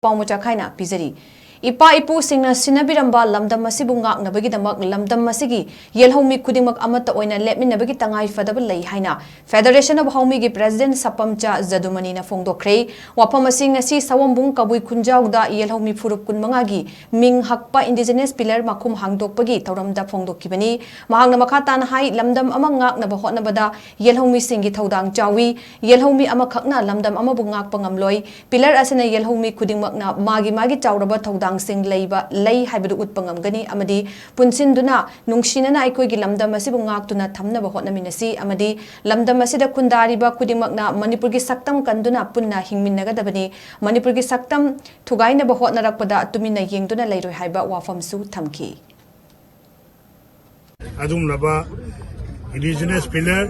Paumucha Kaina Pizari. Ipa ipu singna sinabiramba lamdam masibu ngaknabagi damak lamdam masigi yelhomi kudimak amata oina lepminabagi tangai fadaba lei haina Federation of Homi gi President Sapamcha Zadumani na phongdokre wapamasi ngasi sawambung kabui kunjawda yelhomi furup kunmanga gi ming hakpa indigenous pillar makum hangdokpagi tawramda phongdokibani mahangna makhatan hai lamdam ama ngaknaba hotnabada yelhomi singi thodang chawi yelhomi ama khakna lamdam ama bungak pangamloi pillar asena yelhomi kudingmakna magi chawraba thodang sing leiba lei haibadu utpangam gani amadi punsinduna nungsinana aikoigi lamdam asibu ngaktuna thamnaba hotnaminasi amadi lamdam asida kundariba kudimakna manipur gi saktam kanduna punna hingminnagadabani manipur gi saktam thugainaba hotnarakpada tumina yengduna leiroi haiba wafamsu thamki adumnaba indigenous pillar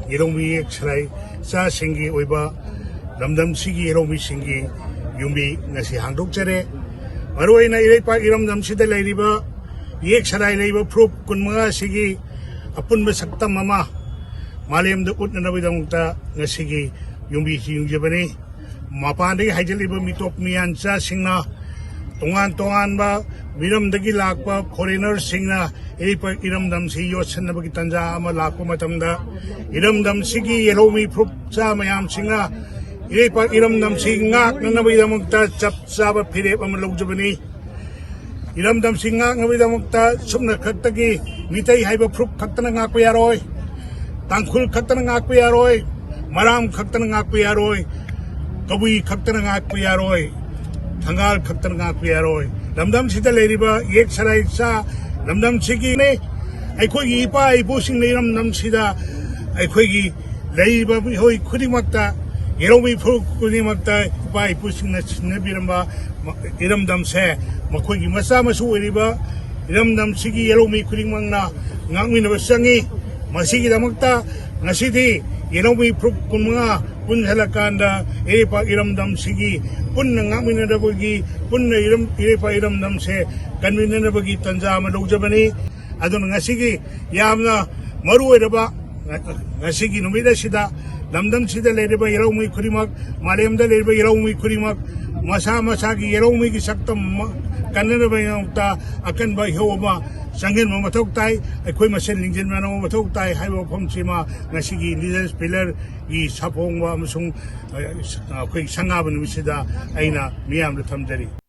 yeromi eksarai sa singi oiba lamdam sigi yeromi singi yumbi ngasi hangdokjare Maruina Irepa Iram Namsida Ladiba, Yek Sarai Labor Proof Kunma Sigi, Apun Sakta Mama, Maliam the Utnavida Nasigi, Yumbi Jabani, Mapandi Hajaliba Mitop Miansa Singna, Tongan Viram the Gilakpa, Coroner Singna, Irepa Iram Damsi, Yosanabitanja, Malakumatamda, Iram Damsigi, Yeromi Proof Samayam Singa. Irepa iram dam singak nanabida mukta chap saba phire amlog jabani iram dam singak nabida mukta sumna khattagi mitai haiba proof khattana ngak pe yaroi tangkhul khattana ngak pe yaroi maram khattana ngak pe yaroi kabui khattana ngak pe yaroi thangal khattana ngak pe yaroi lamdam sida leriba yek sarai sa lamdam sigi ne aikoi gi ipa ipu sing leiram dam sida aikoi gi leiba hoi khudimakta Yeromi Pukulimata by pushing the Nebiramba Iram Dam Se, Makogi Masamasu Riba, Iram Dam Sigi Yeromi Kulimana, Namin of Sangi, Masigi Damakta, Nasiti, Yeromi Pukumanga, Punhalakanda, Erepa Iram Dam Sigi, Pun Namin Dabugi, Pun Erepa Iram Dam Se, Kanwinabagi Tanzama Lojabani, Adon Nasigi, Yamna, Maru Eraba, Nasigi Numida Shida. Lamdam sida leriba yeromi kurimak mariamda leriba yeromi kurimak masa ki yeromi ki saktam kanna bayangta akan ba homa sangin ma mathok tai aikoi masen lingjin ma no mathok tai haibo phomsima ngasigi leaders pillar gi sapong wa amsung akoi sangaba numisida aina miyam thamjari